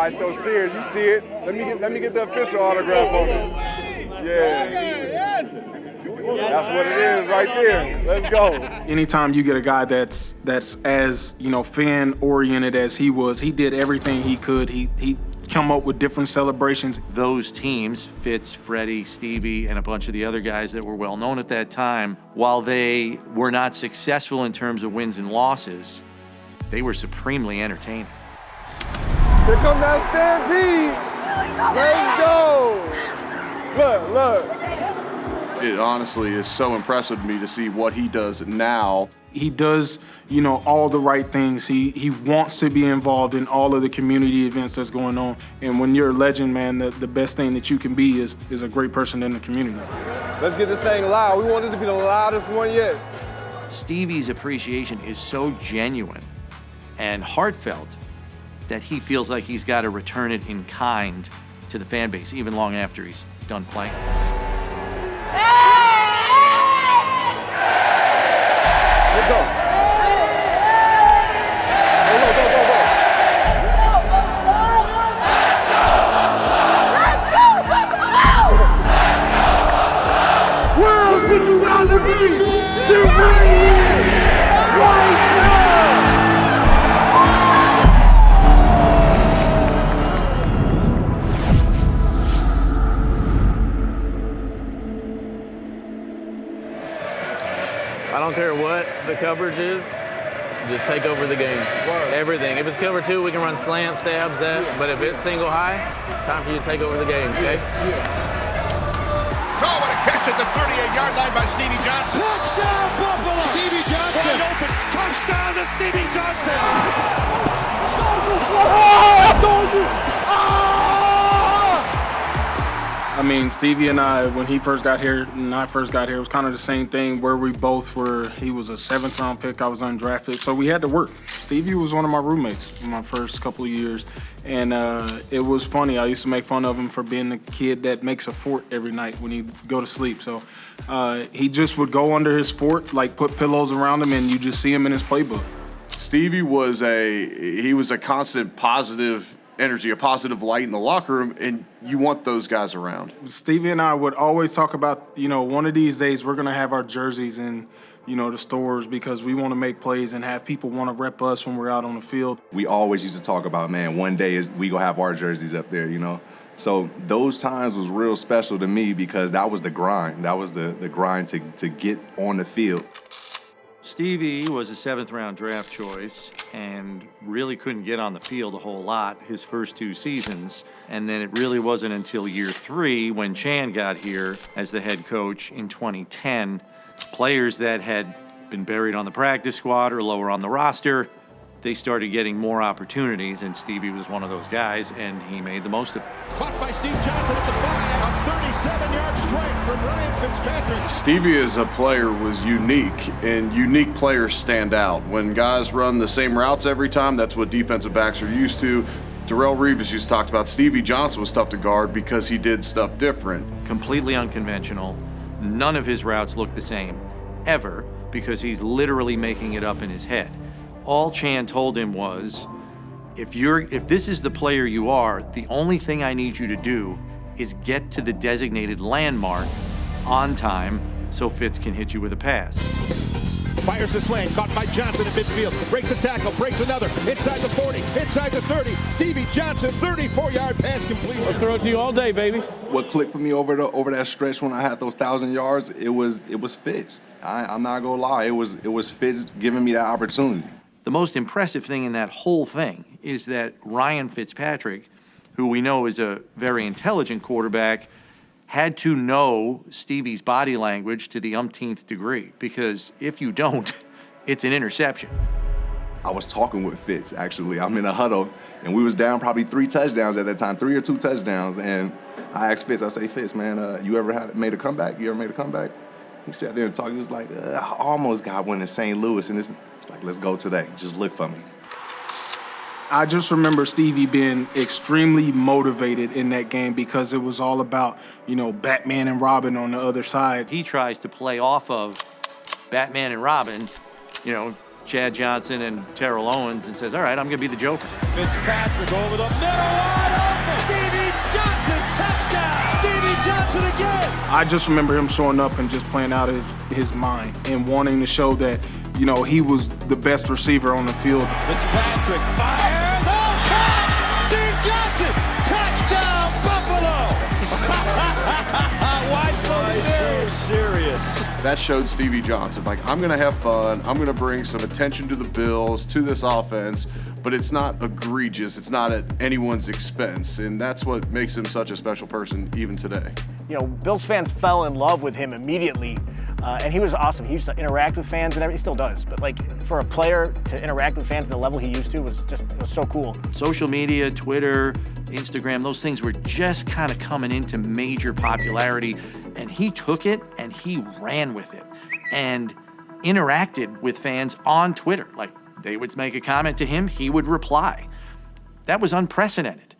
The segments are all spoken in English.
right, so serious. You see it? Let me get the official autograph on it. Yeah. That's what it is right there. Let's go. Anytime you get a guy that's as, fan-oriented as he was, he did everything he could. He come up with different celebrations. Those teams, Fitz, Freddie, Stevie, and a bunch of the other guys that were well known at that time, while they were not successful in terms of wins and losses, they were supremely entertaining. Here comes that stampede. Let's go. Look. It honestly is so impressive to me to see what he does now. He does, all the right things. He wants to be involved in all of the community events that's going on. And when you're a legend, man, the best thing that you can be is a great person in the community. Let's get this thing loud. We want this to be the loudest one yet. Stevie's appreciation is so genuine and heartfelt that he feels like he's got to return it in kind to the fan base, even long after he's done playing. Let's go. Where else would you rather be? They're right here, right now. I don't care what the coverage is, just take over the game. Word. Everything. If it's cover two, we can run slant, stabs, that. Yeah. But if it's single high, time for you to take over the game, okay? Oh, what a catch at the 38-yard line by Stevie Johnson. Touchdown, Buffalo! Stevie Johnson. Wide open. Touchdown to Stevie Johnson! I told you! I mean, Stevie and I, when he first got here and I first got here, it was kind of the same thing where we both were. He was a 7th-round pick. I was undrafted. So we had to work. Stevie was one of my roommates in my first couple of years. And it was funny. I used to make fun of him for being the kid that makes a fort every night when he'd go to sleep. So he just would go under his fort, like put pillows around him, and you just see him in his playbook. Stevie was a constant positive energy, a positive light in the locker room, and you want those guys around. Stevie and I would always talk about, one of these days we're going to have our jerseys in, the stores because we want to make plays and have people want to rep us when we're out on the field. We always used to talk about, man, one day we going to have our jerseys up there, So those times was real special to me because that was the grind. That was the grind to get on the field. Stevie was a 7th-round draft choice and really couldn't get on the field a whole lot his first 2 seasons. And then it really wasn't until year 3 when Chan got here as the head coach in 2010. Players that had been buried on the practice squad or lower on the roster, they started getting more opportunities, and Stevie was one of those guys, and he made the most of it. Caught by Steve Johnson at the 5, a 37-yard strike from Ryan Fitzpatrick. Stevie as a player was unique, and unique players stand out. When guys run the same routes every time, that's what defensive backs are used to. Darrelle Revis used to talk about Stevie Johnson was tough to guard because he did stuff different. Completely unconventional. None of his routes look the same, ever, because he's literally making it up in his head. All Chan told him was, if this is the player you are, the only thing I need you to do is get to the designated landmark on time so Fitz can hit you with a pass. Fires the slant, caught by Johnson in midfield. Breaks a tackle, breaks another. Inside the 40, inside the 30. Stevie Johnson, 34-yard pass completion. I'll throw it to you all day, baby. What clicked for me over that stretch when I had those 1,000 yards, it was Fitz. I'm not gonna lie, it was Fitz giving me that opportunity. The most impressive thing in that whole thing is that Ryan Fitzpatrick, who we know is a very intelligent quarterback, had to know Stevie's body language to the umpteenth degree, because if you don't, it's an interception. I was talking with Fitz, actually. I'm in a huddle, and we was down probably 3 touchdowns at that time, 3 or 2 touchdowns, and I asked Fitz, I say, Fitz, man, you ever made a comeback? You ever made a comeback? He sat there and talked. He was like, I almost got one in St. Louis, and it's like, let's go today. Just look for me. I just remember Stevie being extremely motivated in that game because it was all about, Batman and Robin on the other side. He tries to play off of Batman and Robin, Chad Johnson and Terrell Owens and says, all right, I'm going to be the Joker. Fitzpatrick over the middle, wide open. Stevie Johnson, touchdown. Stevie Johnson again. I just remember him showing up and just playing out his mind and wanting to show that, you know, he was the best receiver on the field. Fitzpatrick fires. Oh, caught. Steve Johnson, touchdown, Buffalo. Why so serious? That showed Stevie Johnson, like, I'm going to have fun. I'm going to bring some attention to the Bills, to this offense, but it's not egregious. It's not at anyone's expense, and that's what makes him such a special person even today. You know, Bills fans fell in love with him immediately, and he was awesome. He used to interact with fans and everything. He still does, but like for a player to interact with fans at the level he used to was so cool. Social media, Twitter, Instagram, those things were just kind of coming into major popularity, and he took it and he ran with it and interacted with fans on Twitter. Like, they would make a comment to him, he would reply. That was unprecedented.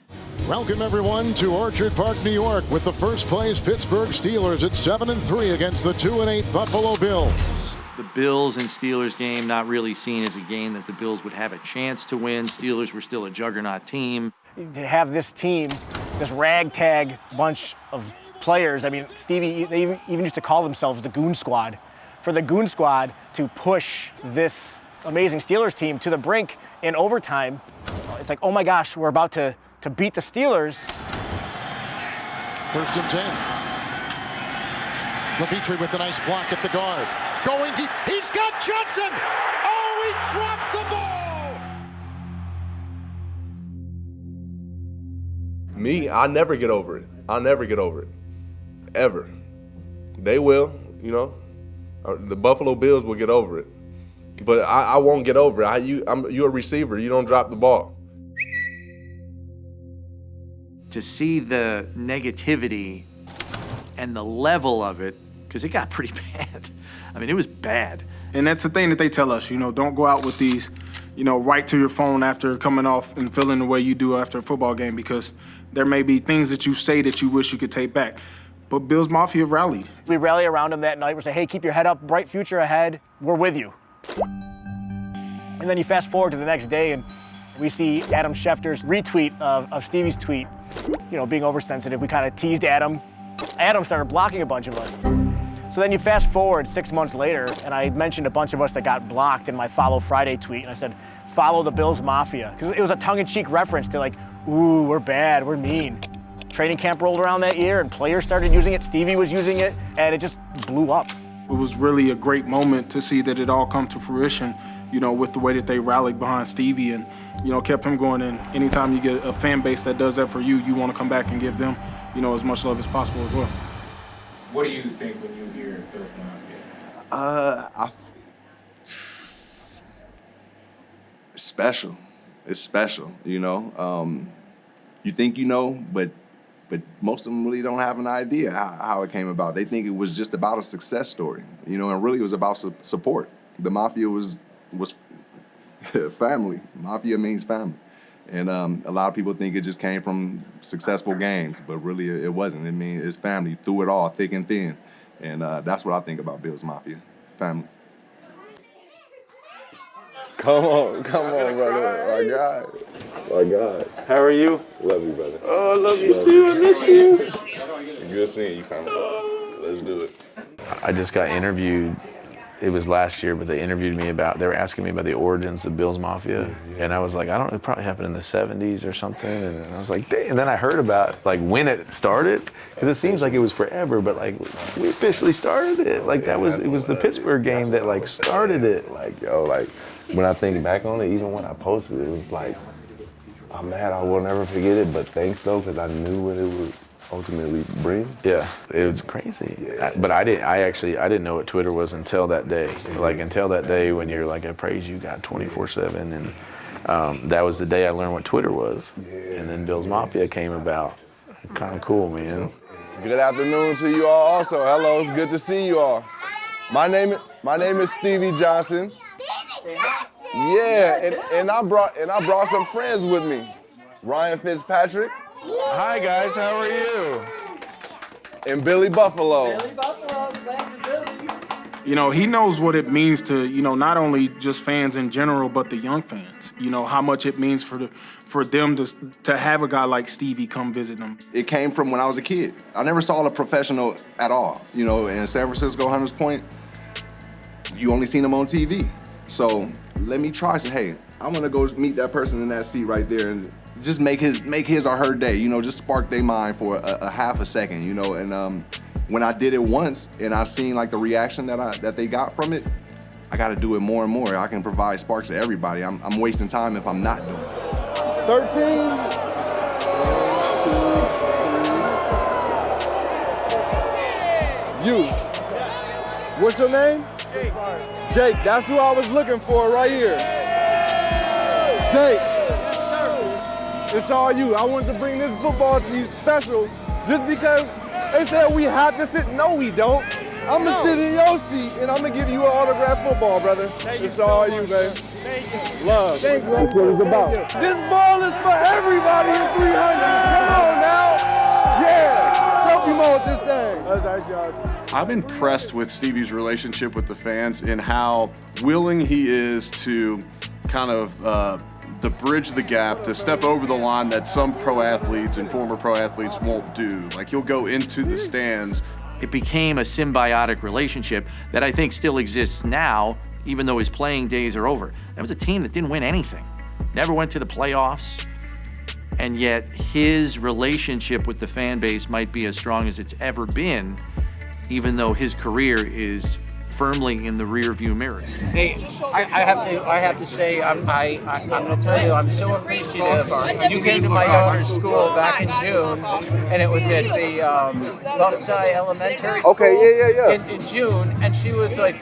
Welcome, everyone, to Orchard Park, New York, with the first-place Pittsburgh Steelers at 7-3 against the 2-8 Buffalo Bills. The Bills and Steelers game not really seen as a game that the Bills would have a chance to win. Steelers were still a juggernaut team. To have this team, this ragtag bunch of players, I mean, Stevie, they even used to call themselves the Goon Squad. For the Goon Squad to push this amazing Steelers team to the brink in overtime, it's like, oh my gosh, we're about to beat the Steelers. 1st and 10. LaVitri with a nice block at the guard. Going deep. He's got Johnson. Oh, he dropped the ball. Me, I'll never get over it. I'll never get over it. Ever. They will, you know. The Buffalo Bills will get over it. But I won't get over it. You're a receiver. You don't drop the ball. To see the negativity and the level of it, because it got pretty bad. I mean, it was bad. And that's the thing that they tell us, you know, don't go out with these, you know, right to your phone after coming off and feeling the way you do after a football game, because there may be things that you say that you wish you could take back. But Bills Mafia rallied. We rally around him that night. We say, hey, keep your head up, bright future ahead. We're with you. And then you fast forward to the next day, and we see Adam Schefter's retweet of Stevie's tweet, you know, being oversensitive. We kind of teased Adam. Adam started blocking a bunch of us. So then you fast forward 6 months later, and I mentioned a bunch of us that got blocked in my Follow Friday tweet, and I said, follow the Bills Mafia. Because it was a tongue-in-cheek reference to like, ooh, we're bad, we're mean. Training camp rolled around that year, and players started using it, Stevie was using it, and it just blew up. It was really a great moment to see that it all come to fruition, you know, with the way that they rallied behind Stevie and, you know, kept him going. And anytime you get a fan base that does that for you, you want to come back and give them, you know, as much love as possible as well. What do you think when you hear Bills Mafia? It's special. It's special, you know. You think you know, but most of them really don't have an idea how it came about. They think it was just about a success story, you know, and really it was about support. The Mafia was family. Mafia means family. And a lot of people think it just came from successful games, but really it wasn't. I mean, it's family through it all, thick and thin. And that's what I think about Bills Mafia, family. Come on, brother. My God. How are you? Love you, brother. Oh, I love you too. I miss you. Good seeing you, family. Let's do it. I just got interviewed. It was last year, but they interviewed me they were asking me about the origins of Bills Mafia. And I was like, it probably happened in the 70s or something. And I was like, dang. And then I heard about like when it started, because it seems like it was forever, but like we officially started it. Like it was the Pittsburgh game that like started it. Like, yo, like when I think back on it, even when I posted it, it was like, I'm mad I will never forget it, but thanks though, because I knew what it would ultimately bring. Yeah, it was crazy. Yeah. But I didn't know what Twitter was until that day. Like until that day when you're like, I praise you God 24/7, and that was the day I learned what Twitter was. And then Bills Mafia came about. Kind of cool, man. Good afternoon to you all. Also, hello, it's good to see you all. My name is Stevie Johnson. Yeah, and I brought some friends with me. Ryan Fitzpatrick. Hi guys, how are you? And Billy Buffalo. Billy Buffalo, thank you, Billy. You know, he knows what it means to, you know, not only just fans in general, but the young fans. You know, how much it means for them to have a guy like Stevie come visit them. It came from when I was a kid. I never saw a professional at all. You know, in San Francisco, Hunters Point, you only seen him on TV. So let me try. So, hey, I'm gonna go meet that person in that seat right there and just make his or her day. You know, just spark their mind for a half a second. You know, and when I did it once and I seen like the reaction that they got from it, I got to do it more and more. I can provide sparks to everybody. I'm wasting time if I'm not doing it. 13. 1, 2, 3. You. What's your name? Jake. That's who I was looking for right here. Jake. It's all you. I wanted to bring this football to you special just because they said we have to sit. No, we don't. I'm going to sit in your seat, and I'm going to give you an autographed football, brother. It's all you, baby. Thank you. Love. Thank you. That's what it's about. This ball is for everybody in 300. Come on now. Yeah. Selfie mode this thing. That's actually awesome. I'm impressed with Stevie's relationship with the fans and how willing he is to kind of to bridge the gap, to step over the line that some pro athletes and former pro athletes won't do. Like, he'll go into the stands. It became a symbiotic relationship that I think still exists now, even though his playing days are over. That was a team that didn't win anything, never went to the playoffs, and yet his relationship with the fan base might be as strong as it's ever been, even though his career is firmly in the rearview mirror. Hey, I have to say, I'm going to tell you, I'm so appreciative. You came to my daughter's school back in June, and it was at the Buffside Elementary School. Okay, yeah. In June, and she was like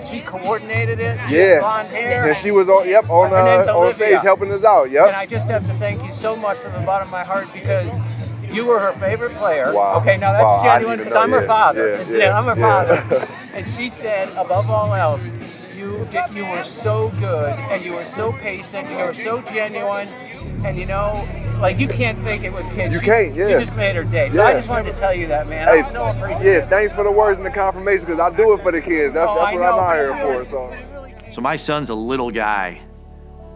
she coordinated it. She Yeah. had blonde hair. And she was on on stage helping us out. Yep. And I just have to thank you so much from the bottom of my heart because you were her favorite player. Wow. Okay, now that's Wow, genuine because I'm her father. I'm her yeah. father. And she said, above all else, you were so good and you were so patient, you were so genuine, and you know, like you can't fake it with kids. You can't, yeah. You just made her day. So Yeah. I just wanted to tell you that, man. Hey, I'm so appreciative. Yeah, thanks for the words and the confirmation because I do it for the kids. That's what I'm out here for. So my son's a little guy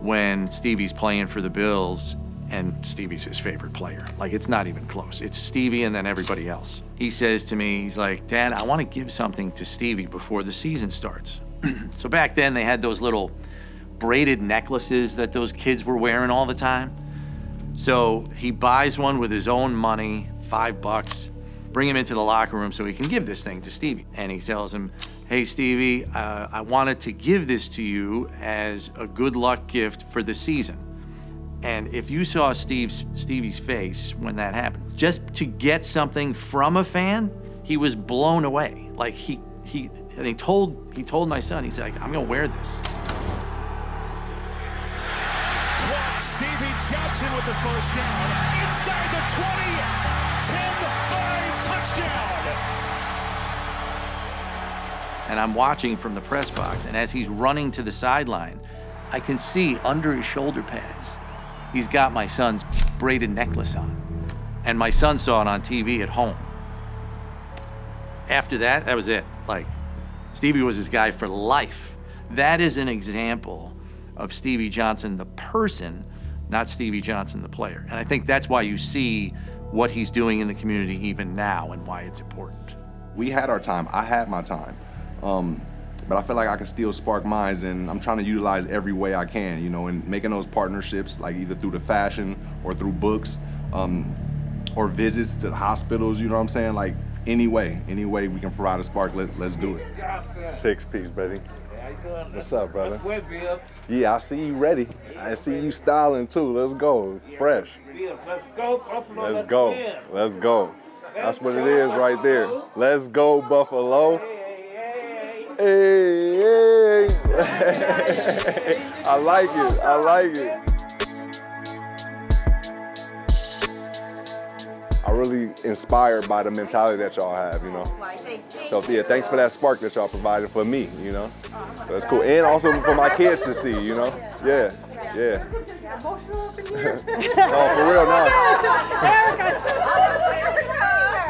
when Stevie's playing for the Bills, and Stevie's his favorite player. Like, it's not even close. It's Stevie and then everybody else. He says to me, he's like, Dad, I want to give something to Stevie before the season starts. So back then they had those little braided necklaces that those kids were wearing all the time. So he buys one with his own money, $5, bring him into the locker room so he can give this thing to Stevie. And he tells him, hey, Stevie, I wanted to give this to you as a good luck gift for the season. And if you saw Stevie's face when that happened, just to get something from a fan, he was blown away. Like he told my son, he's like, I'm gonna wear this. Stevie Johnson with the first down. Inside the 20, 10-5 touchdown. And I'm watching from the press box, and as he's running to the sideline, I can see under his shoulder pads, he's got my son's braided necklace on. And my son saw it on TV at home. After that, that was it. Like, Stevie was his guy for life. That is an example of Stevie Johnson, the person, not Stevie Johnson, the player. And I think that's why you see what he's doing in the community even now and why it's important. We had our time. I had my time. But I feel like I can still spark minds, and I'm trying to utilize every way I can, you know, and making those partnerships, like either through the fashion or through books, or visits to the hospitals, you know what I'm saying? Like, any way we can provide a spark, let's do it. 6-piece, baby. What's up, brother? Yeah, I see you ready. I see you styling too. Let's go. Fresh. Let's go. Let's go. That's what it is right there. Let's go, Buffalo. Hey, hey. I like it. I like it. I'm really inspired by the mentality that y'all have, you know. So yeah, thanks for that spark that y'all provided for me, you know. So that's cool. And also for my kids to see, you know. Yeah, yeah. Oh, for real, no.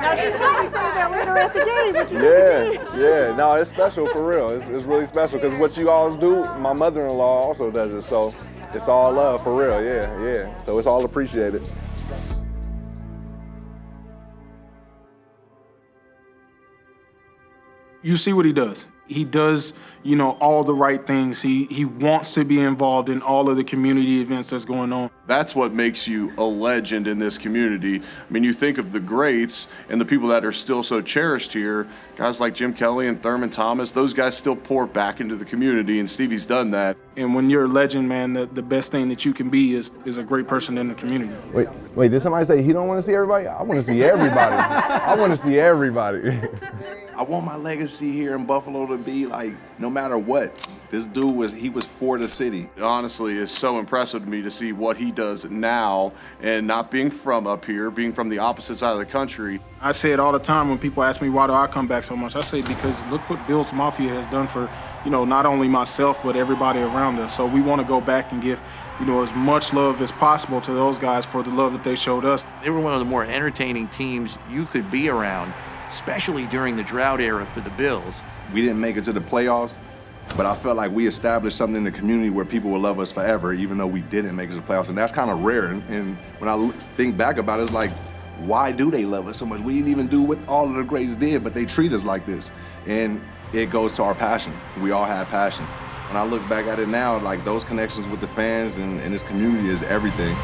Now she's going to say that later were at the game. What you did at the game. Yeah. No, it's special for real. It's really special because what you all do, my mother-in-law also does it. So it's all love for real. Yeah. So it's all appreciated. You see what he does. He does, all the right things. He wants to be involved in all of the community events that's going on. That's what makes you a legend in this community. I mean, you think of the greats and the people that are still so cherished here, guys like Jim Kelly and Thurman Thomas, those guys still pour back into the community, and Stevie's done that. And when you're a legend, man, the best thing that you can be is a great person in the community. Wait, did somebody say he don't want to see everybody? I want to see everybody. I want to see everybody. I want my legacy here in Buffalo to be like, no matter what, this dude was for the city. Honestly, it's so impressive to me to see what he does now, and not being from up here, being from the opposite side of the country. I say it all the time when people ask me why do I come back so much. I say because look what Bills Mafia has done for, not only myself but everybody around us. So we want to go back and give, as much love as possible to those guys for the love that they showed us. They were one of the more entertaining teams you could be around, especially during the drought era for the Bills. We didn't make it to the playoffs, but I felt like we established something in the community where people will love us forever, even though we didn't make it to the playoffs. And that's kind of rare. And when I think back about it, it's like, why do they love us so much? We didn't even do what all of the greats did, but they treat us like this. And it goes to our passion. We all have passion. When I look back at it now, like those connections with the fans and this community is everything.